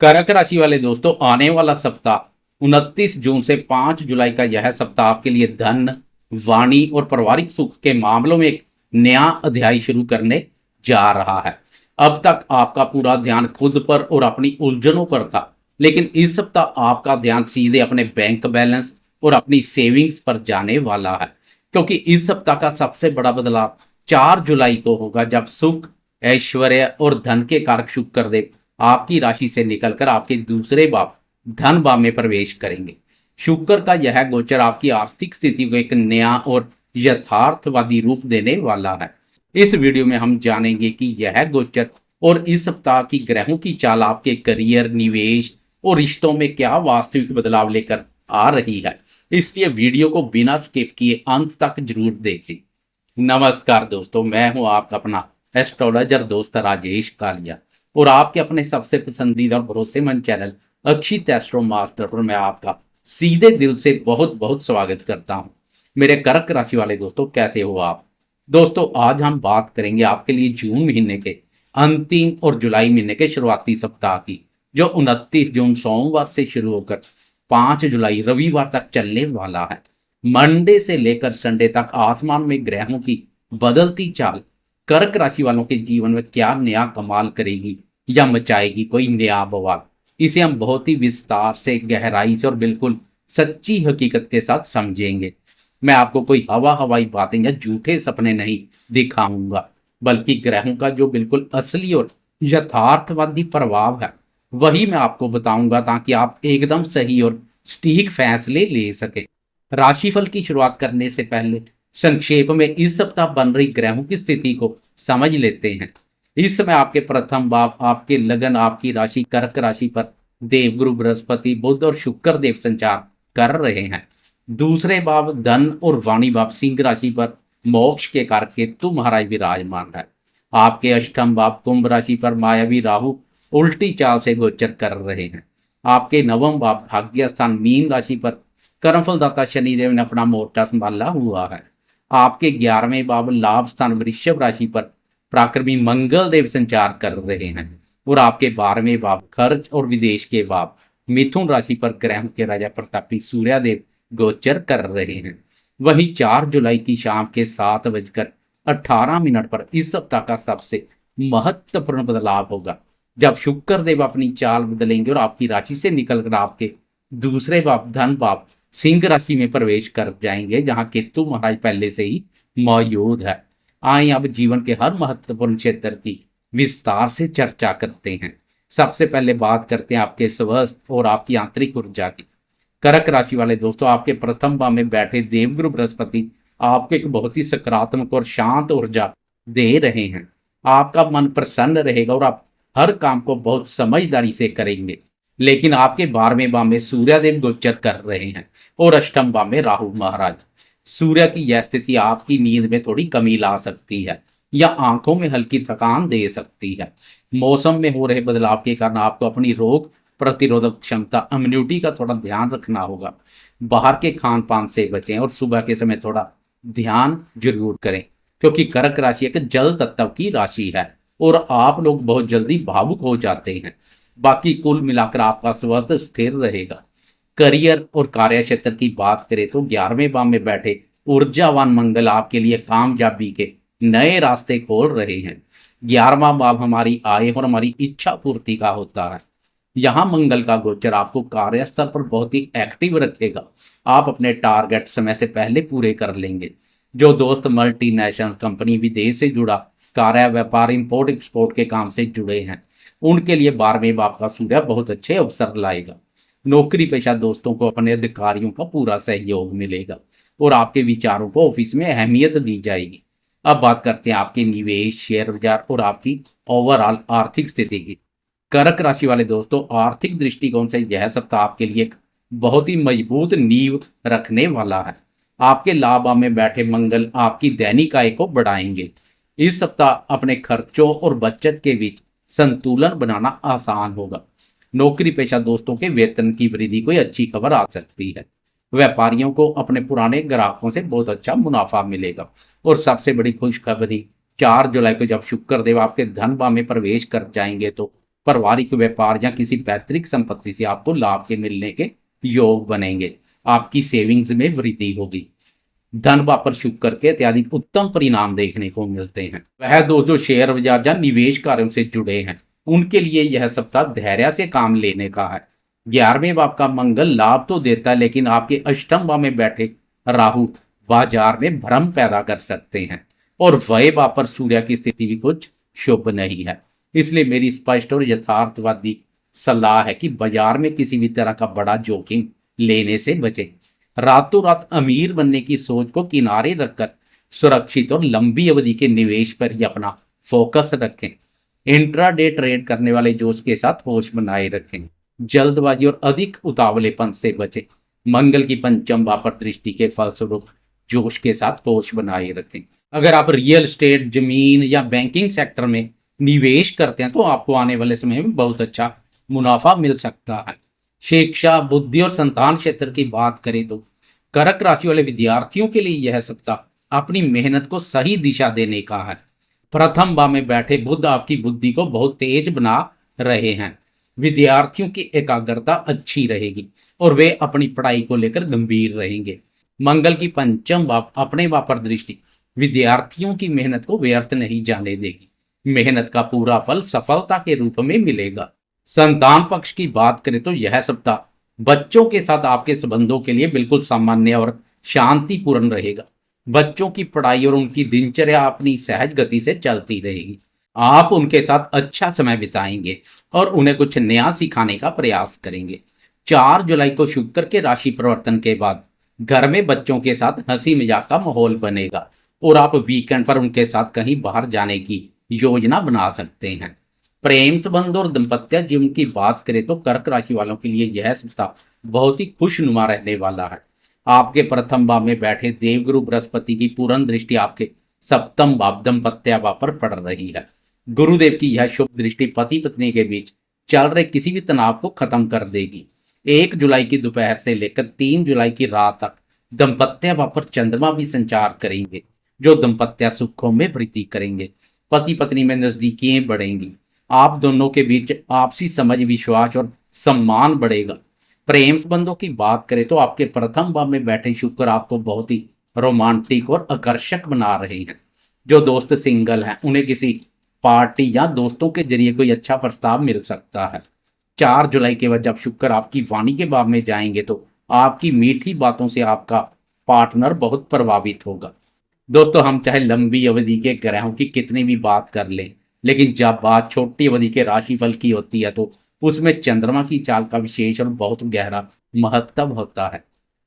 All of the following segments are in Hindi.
कर्क राशि वाले दोस्तों, आने वाला सप्ताह 29 जून से 5 जुलाई का यह सप्ताह आपके लिए धन, वाणी और पारिवारिक सुख के मामलों में एक नया अध्याय शुरू करने जा रहा है। अब तक आपका पूरा ध्यान खुद पर और अपनी उलझनों पर था, लेकिन इस सप्ताह आपका ध्यान सीधे अपने बैंक बैलेंस और अपनी सेविंग्स पर जाने वाला है, क्योंकि इस सप्ताह का सबसे बड़ा बदलाव 4 जुलाई को होगा, जब सुख, ऐश्वर्य और धन के कारक शुक्र देव आपकी राशि से निकलकर आपके दूसरे भाव धन भाव में प्रवेश करेंगे। शुक्र का यह गोचर आपकी आर्थिक स्थिति को एक नया और यथार्थवादी रूप देने वाला है। इस वीडियो में हम जानेंगे कि यह गोचर और इस सप्ताह की ग्रहों की चाल आपके करियर, निवेश और रिश्तों में क्या वास्तविक बदलाव लेकर आ रही है। इसलिए वीडियो को बिना स्किप किए अंत तक जरूर देखें। नमस्कार दोस्तों, मैं हूं आपका अपना एस्ट्रोलॉजर दोस्त राजेश कालिया और आपके अपने सबसे पसंदीदा और भरोसेमंद चैनल अक्षित एस्ट्रो मास्टर पर मैं आपका सीधे दिल से बहुत बहुत स्वागत करता हूं। मेरे कर्क राशि वाले दोस्तों, कैसे हो आप? दोस्तों, आज हम बात करेंगे आपके लिए जून महीने के अंतिम और जुलाई महीने के शुरुआती सप्ताह की, जो 29 जून सोमवार से शुरू होकर 5 जुलाई रविवार तक चलने वाला है। मंडे से लेकर संडे तक आसमान में ग्रहों की बदलती चाल कर्क राशि वालों के जीवन में क्या नया कमाल करेगी या मचाएगी कोई नया बवाल। इसे हम बहुत ही विस्तार से, गहराई से और बिल्कुल सच्ची हकीकत के साथ समझेंगे। मैं आपको कोई हवाई बातें या झूठे सपने नहीं दिखाऊंगा, बल्कि ग्रहों का जो बिल्कुल असली और यथार्थवादी प्रभाव है वही मैं आपको बताऊंगा, ताकि आप एकदम सही और सटीक फैसले ले सके। राशिफल की शुरुआत करने से पहले संक्षेप में इस सप्ताह बन रही ग्रहों की स्थिति को समझ लेते हैं। इस समय आपके प्रथम भाव, आपके लगन, आपकी राशि कर्क राशि पर देवगुरु बृहस्पति, बुध और शुक्र देव संचार कर रहे हैं। दूसरे भाव धन और वाणी भाव सिंह राशि पर मोक्ष के कारक केतु महाराज विराजमान है। आपके अष्टम भाव कुंभ राशि पर मायावी राहु उल्टी चाल से गोचर कर रहे हैं। आपके नवम भाव भाग्य स्थान मीन राशि पर कर्मफलदाता शनिदेव ने अपना मोर्चा संभाला हुआ है। आपके 11वें भाव लाभ स्थान वृषभ राशि पर पराक्रमी मंगल देव संचार कर रहे हैं और आपके 12वें भाव खर्च और विदेश के भाव मिथुन राशि पर ग्रह के राजा प्रतापी सूर्यदेव गोचर कर रहे हैं। वहीं 4 जुलाई की शाम के 7:18 पर इस सप्ताह का सबसे महत्वपूर्ण बदलाव होगा, जब शुक्र देव अपनी चाल बदलेंगे और आपकी राशि से निकलकर आपके दूसरे भाव धन भाव सिंह राशि में प्रवेश कर जाएंगे, जहां केतु महाराज पहले से ही मौजूद है। आइए अब जीवन के हर महत्वपूर्ण क्षेत्र की विस्तार से चर्चा करते हैं। सबसे पहले बात करते हैं आपके स्वास्थ्य और आपकी आंतरिक ऊर्जा की। कर्क राशि वाले दोस्तों, आपके प्रथम भाव में बैठे देवगुरु बृहस्पति आपको एक बहुत ही सकारात्मक और शांत ऊर्जा दे रहे हैं। आपका मन प्रसन्न रहेगा और आप हर काम को बहुत समझदारी से करेंगे। लेकिन आपके 12वें भाव में सूर्यदेव गोचर कर रहे हैं और अष्टम भाव में राहु महाराज। सूर्य की यह स्थिति आपकी नींद में थोड़ी कमी ला सकती है या आंखों में हल्की थकान दे सकती है। मौसम में हो रहे बदलाव के कारण आपको अपनी रोग प्रतिरोधक क्षमता, इम्यूनिटी का थोड़ा ध्यान रखना होगा। बाहर के खान पान से बचें और सुबह के समय थोड़ा ध्यान जरूर करें, क्योंकि कर्क राशि एक जल तत्व की राशि है और आप लोग बहुत जल्दी भावुक हो जाते हैं। बाकी कुल मिलाकर आपका स्वास्थ्य स्थिर रहेगा। करियर और कार्य क्षेत्र की बात करें तो 11वें भाव में बैठे ऊर्जावान मंगल आपके लिए कामयाबी के नए रास्ते खोल रहे हैं। 11वां भाव हमारी आय और हमारी इच्छा पूर्ति का होता है। यहाँ मंगल का गोचर आपको कार्यस्थल पर बहुत ही एक्टिव रखेगा। आप अपने टारगेट समय से पहले पूरे कर लेंगे। जो दोस्त मल्टीनेशनल कंपनी, विदेश से जुड़ा कार्य, व्यापार, इंपोर्ट एक्सपोर्ट के काम से जुड़े हैं, उनके लिए 12वें भाव का सूर्य बहुत अच्छे अवसर लाएगा। नौकरी पेशा दोस्तों को अपने अधिकारियों का पूरा सहयोग मिलेगा और आपके विचारों को ऑफिस में अहमियत दी जाएगी। अब बात करते हैं आपके निवेश, शेयर बाजार और आपकी ओवरऑल आर्थिक स्थिति की। कर्क राशि वाले दोस्तों, आर्थिक दृष्टिकोण से यह सप्ताह आपके लिए एक बहुत ही मजबूत नींव रखने वाला है। आपके लाभ भाव में बैठे मंगल आपकी दैनिक आय को बढ़ाएंगे। इस सप्ताह अपने खर्चों और बचत के बीच संतुलन बनाना आसान होगा। नौकरी पेशा दोस्तों के वेतन की वृद्धि कोई अच्छी खबर आ सकती है। व्यापारियों को अपने पुराने ग्राहकों से बहुत अच्छा मुनाफा मिलेगा। और सबसे बड़ी खुशखबरी, 4 जुलाई को जब शुक्र देव आपके धन भाव में प्रवेश कर जाएंगे तो पारिवारिक व्यापार या किसी पैतृक संपत्ति से आपको लाभ के मिलने के योग बनेंगे। आपकी सेविंग्स में वृद्धि होगी। धन वापस शुक्र के अत्यधिक उत्तम परिणाम देखने को मिलते हैं। वह दोस्त जो शेयर बाजार या निवेश कार्यों से जुड़े हैं उनके लिए यह सप्ताह धैर्य से काम लेने का है। 11वें भाव का मंगल लाभ तो देता है, लेकिन आपके अष्टम भाव में बैठे राहु बाजार में भ्रम पैदा कर सकते हैं और व्यय भाव पर सूर्य की स्थिति भी कुछ शुभ नहीं है। इसलिए मेरी स्पष्ट और यथार्थवादी सलाह है कि बाजार में किसी भी तरह का बड़ा जोखिम लेने से बचें। रातों रात अमीर बनने की सोच को किनारे रखकर सुरक्षित और लंबी अवधि के निवेश पर ही अपना फोकस रखें। इंट्राडे ट्रेड करने वाले जोश के साथ होश बनाए रखें। जल्दबाजी और अधिक उतावलेपन से बचें। मंगल की पंचम भाव पर दृष्टि के फलस्वरूप जोश के साथ होश बनाए रखें। अगर आप रियल एस्टेट, जमीन या बैंकिंग सेक्टर में निवेश करते हैं तो आपको आने वाले समय में बहुत अच्छा मुनाफा मिल सकता है। शिक्षा, बुद्धि और संतान क्षेत्र की बात करें तो कर्क राशि वाले विद्यार्थियों के लिए यह सप्ताह अपनी मेहनत को सही दिशा देने का है। प्रथम भाव में बैठे बुध आपकी बुद्धि को बहुत तेज बना रहे हैं। विद्यार्थियों की एकाग्रता अच्छी रहेगी और वे अपनी पढ़ाई को लेकर गंभीर रहेंगे। मंगल की पंचम भाव अपने भाव पर दृष्टि विद्यार्थियों की मेहनत को व्यर्थ नहीं जाने देगी। मेहनत का पूरा फल सफलता के रूप में मिलेगा। संतान पक्ष की बात करें तो यह सप्ताह बच्चों के साथ आपके संबंधों के लिए बिल्कुल सामान्य और शांतिपूर्ण रहेगा। बच्चों की पढ़ाई और उनकी दिनचर्या अपनी सहज गति से चलती रहेगी। आप उनके साथ अच्छा समय बिताएंगे और उन्हें कुछ नया सिखाने का प्रयास करेंगे। 4 जुलाई को शुक्र के राशि परिवर्तन के बाद घर में बच्चों के साथ हंसी मजाक का माहौल बनेगा और आप वीकेंड पर उनके साथ कहीं बाहर जाने की योजना बना सकते हैं। प्रेम संबंध और दाम्पत्य जीवन की बात करें तो कर्क राशि वालों के लिए यह सप्ताह बहुत ही खुशनुमा रहने वाला है। आपके प्रथम भाव में बैठे देवगुरु बृहस्पति की पूर्ण दृष्टि आपके सप्तम भाव दाम्पत्य भाव पर पड़ रही है। गुरुदेव की यह शुभ दृष्टि पति पत्नी के बीच चल रहे किसी भी तनाव को खत्म कर देगी। 1 जुलाई की दोपहर से लेकर 3 जुलाई की रात तक दाम्पत्य भाव पर चंद्रमा भी संचार करेंगे, जो दाम्पत्य सुखों में वृद्धि करेंगे। पति पत्नी में नजदीकियां बढ़ेंगी। आप दोनों के बीच आपसी समझ, विश्वास और सम्मान बढ़ेगा। प्रेम संबंधों की बात करें तो आपके प्रथम भाव में बैठे शुक्र आपको बहुत ही रोमांटिक और आकर्षक बना रहे हैं। जो दोस्त सिंगल हैं उन्हें किसी पार्टी या दोस्तों के जरिए कोई अच्छा प्रस्ताव मिल सकता है। 4 जुलाई के बाद जब शुक्र आपकी वाणी के भाव में जाएंगे तो आपकी मीठी बातों से आपका पार्टनर बहुत प्रभावित होगा। दोस्तों, हम चाहे लंबी अवधि के ग्रहों की कितनी भी बात कर लें, लेकिन जब बात छोटी अवधि के राशिफल की होती है तो उसमें चंद्रमा की चाल का विशेष और बहुत गहरा महत्व होता है।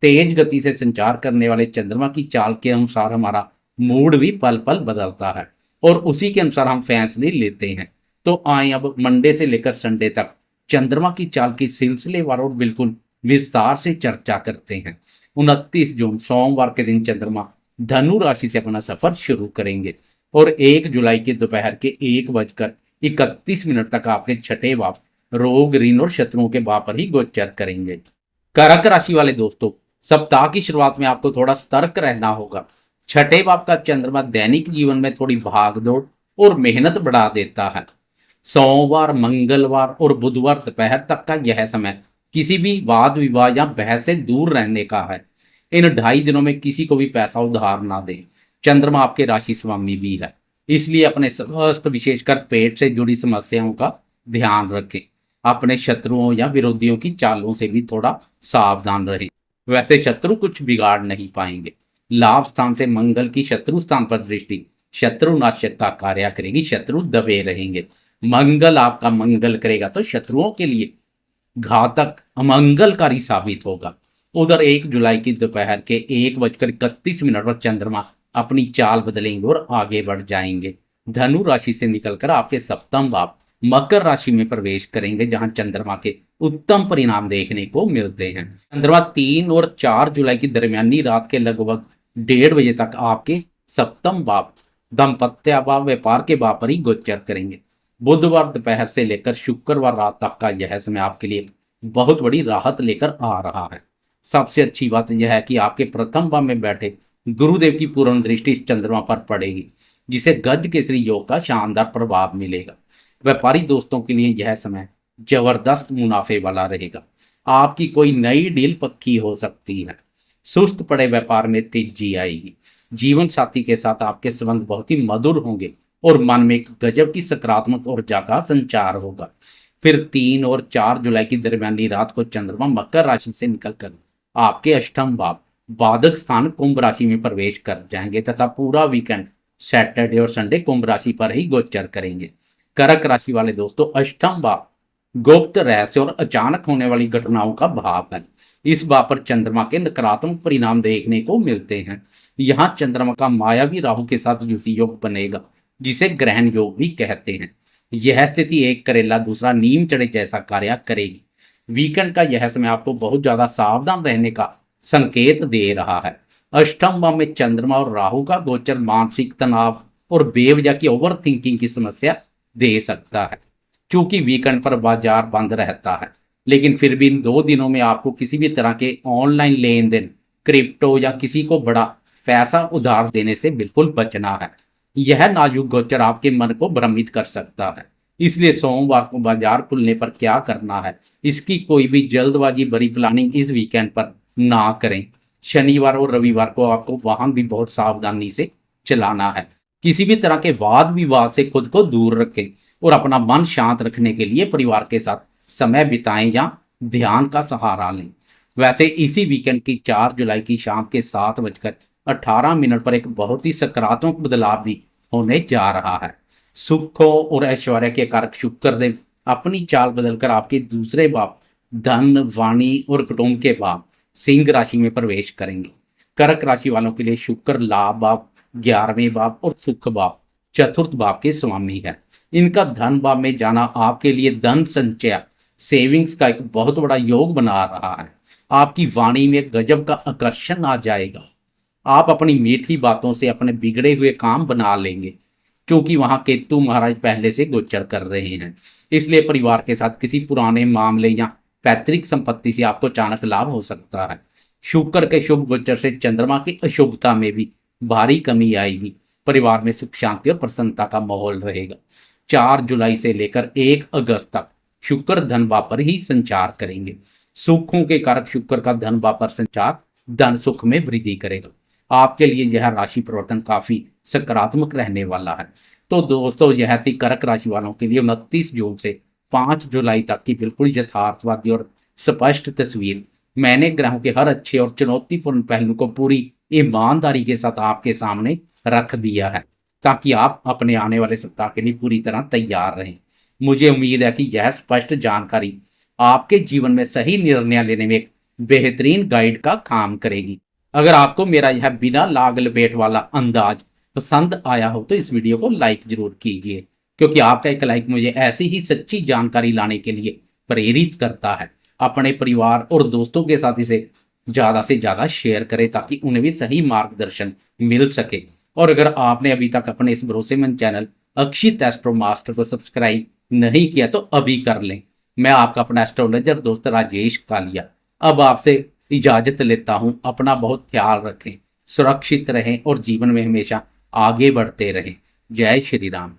तेज गति से संचार करने वाले चंद्रमा की चाल के अनुसार हमारा मूड भी पल पल बदलता है और उसी के अनुसार हम फैसले लेते हैं। तो आए अब मंडे से लेकर संडे तक चंद्रमा की चाल की सिलसिलेवार और बिल्कुल विस्तार से चर्चा करते हैं। 29 जून सोमवार के दिन चंद्रमा धनु राशि से अपना सफर शुरू करेंगे और 1 जुलाई के दोपहर के 1:31 तक आपके छठे भाव रोग, ऋण और शत्रुओं के भाव पर ही गोचर करेंगे। कर्क राशि वाले दोस्तों, सप्ताह की शुरुआत में आपको थोड़ा सतर्क रहना होगा। छठे भाव का चंद्रमा दैनिक जीवन में थोड़ी भागदौड़ और मेहनत बढ़ा देता है। सोमवार, मंगलवार और बुधवार दोपहर तक का यह समय किसी भी वाद विवाद या बहस से दूर रहने का है। इन 2.5 दिनों में किसी को भी पैसा उधार ना दें। चंद्रमा आपके राशि स्वामी भी है, इसलिए अपने स्वास्थ्य, विशेषकर पेट से जुड़ी समस्याओं का ध्यान रखें। अपने शत्रुओं या विरोधियों की चालों से भी थोड़ा सावधान रहें। वैसे शत्रु कुछ बिगाड़ नहीं पाएंगे। लाभ स्थान से मंगल की शत्रु स्थान पर दृष्टि शत्रुनाशक का कार्य करेगी। शत्रु दबे रहेंगे। मंगल आपका मंगल करेगा तो शत्रुओं के लिए घातक, अमंगलकारी साबित होगा। उधर 1 जुलाई की दोपहर के 1:31 पर चंद्रमा अपनी चाल बदलेंगे और आगे बढ़ जाएंगे। धनु राशि से निकलकर आपके सप्तम भाव मकर राशि में प्रवेश करेंगे, जहां चंद्रमा के उत्तम परिणाम देखने को मिलते हैं। चंद्रमा 3 और 4 जुलाई की दरमियानी रात के लगभग 1:30 बजे तक आपके सप्तम भाव दाम्पत्य भाव, व्यापार के भाव पर ही गोचर करेंगे। बुधवार दोपहर से लेकर शुक्रवार रात तक का यह समय आपके लिए बहुत बड़ी राहत लेकर आ रहा है। सबसे अच्छी बात यह है कि आपके प्रथम भाव में बैठे गुरुदेव की पूर्ण दृष्टि चंद्रमा पर पड़ेगी, जिसे गज केसरी योग का शानदार प्रभाव मिलेगा। व्यापारी दोस्तों के लिए यह समय जबरदस्त मुनाफे वाला रहेगा। आपकी कोई नई डील पक्की हो सकती है। सुस्त पड़े व्यापार में तेजी आएगी। जीवन साथी के साथ आपके संबंध बहुत ही मधुर होंगे और मन में एक गजब की सकारात्मक ऊर्जा का संचार होगा। फिर 3 और 4 जुलाई की दरमियानी रात को चंद्रमा मकर राशि से निकलकर आपके अष्टम भाव बाधक स्थान कुंभ राशि में प्रवेश कर जाएंगे तथा पूरा वीकेंड सैटरडे और संडे कुंभ राशि पर ही गोचर करेंगे। कर्क राशि वाले दोस्तों, अष्टम भाव गुप्त रहस्य और अचानक होने वाली घटनाओं का भाव है। इस भाव पर चंद्रमा के नकारात्मक परिणाम देखने को मिलते हैं। यहाँ चंद्रमा का मायावी राहु के साथ युति योग बनेगा, जिसे ग्रहण योग भी कहते हैं। यह स्थिति एक करेला दूसरा नीम चढ़े जैसा कार्य करेगी। वीकेंड का यह समय आपको बहुत ज्यादा सावधान रहने का संकेत दे रहा है। अष्टम भाव में चंद्रमा और राहु का गोचर मानसिक तनाव और बेवजह की ओवर थिंकिंग की समस्या दे सकता है। चूंकि वीकेंड पर बाजार बंद रहता है, लेकिन फिर भी इन 2 दिनों में आपको किसी भी तरह के ऑनलाइन लेन देन, क्रिप्टो या किसी को बड़ा पैसा उधार देने से बिल्कुल बचना है। यह नाजुक गोचर आपके मन को भ्रमित कर सकता है। इसलिए सोमवार को बाजार खुलने पर क्या करना है, इसकी कोई भी जल्दबाजी भरी प्लानिंग इस वीकेंड पर ना करें। शनिवार और रविवार को आपको वाहन भी बहुत सावधानी से चलाना है। किसी भी तरह के वाद विवाद से खुद को दूर रखें और अपना मन शांत रखने के लिए परिवार के साथ समय बिताएं या ध्यान का सहारा लें। वैसे इसी वीकेंड की 4 जुलाई की शाम के 7:18 पर एक बहुत ही सकारात्मक बदलाव भी होने जा रहा है। सुखों और ऐश्वर्य के कारक शुक्र देव अपनी चाल बदलकर आपके दूसरे भाव धन, वाणी और कुटुंब के भाव सिंह राशि में प्रवेश करेंगे। कर्क राशि वालों के लिए शुक्र लाभ भाव, 11वें भाव और सुख भाव, चतुर्थ भाव के स्वामी है। इनका धन भाव में जाना आपके लिए धन संचय, सेविंग्स का एक बहुत बड़ा योग बना रहा है। आपकी वाणी में गजब का आकर्षण आ जाएगा। आप अपनी मीठी बातों से अपने बिगड़े हुए काम बना लेंगे, क्योंकि वहां केतु महाराज पहले से गोचर कर रहे हैं। इसलिए परिवार के साथ किसी पुराने मामले या पैतृक संपत्ति से आपको अचानक लाभ हो सकता है। शुक्र के शुभ गोचर से चंद्रमा की अशुभता में भी भारी कमी आएगी। परिवार में सुख शांति और प्रसन्नता का माहौल रहेगा। 4 जुलाई से लेकर 1 अगस्त तक शुक्र धन भाव पर ही संचार करेंगे। सुखों के कारक शुक्र का धन भाव पर संचार धन सुख में वृद्धि करेगा। आपके लिए यह राशि परिवर्तन काफी सकारात्मक रहने वाला है। तो दोस्तों, यह थी कर्क राशि वालों के लिए 29 जून से 5 जुलाई तक की बिल्कुल यथार्थवादी और स्पष्ट तस्वीर। मैंने ग्रहों के हर अच्छे और चुनौतीपूर्ण पहलू को पूरी ईमानदारी के साथ आपके सामने रख दिया है, ताकि आप अपने आने वाले सप्ताह के लिए पूरी तरह तैयार रहें। मुझे उम्मीद है कि यह स्पष्ट जानकारी आपके जीवन में सही निर्णय लेने में एक बेहतरीन गाइड का काम करेगी। अगर आपको मेरा यह बिना लाग लपेट वाला अंदाज पसंद आया हो तो इस वीडियो को लाइक जरूर कीजिए, क्योंकि आपका एक लाइक मुझे ऐसी ही सच्ची जानकारी लाने के लिए प्रेरित करता है। अपने परिवार और दोस्तों के साथ इसे ज़्यादा से ज़्यादा शेयर करें, ताकि उन्हें भी सही मार्गदर्शन मिल सके। और अगर आपने अभी तक अपने इस भरोसेमंद चैनल अक्षित एस्ट्रो मास्टर को सब्सक्राइब नहीं किया तो अभी कर लें। मैं आपका अपना एस्ट्रोलॉजर दोस्त राजेश कालिया अब आपसे इजाजत लेता हूं। अपना बहुत ख्याल रखें, सुरक्षित रहें और जीवन में हमेशा आगे बढ़ते रहें। जय श्री राम।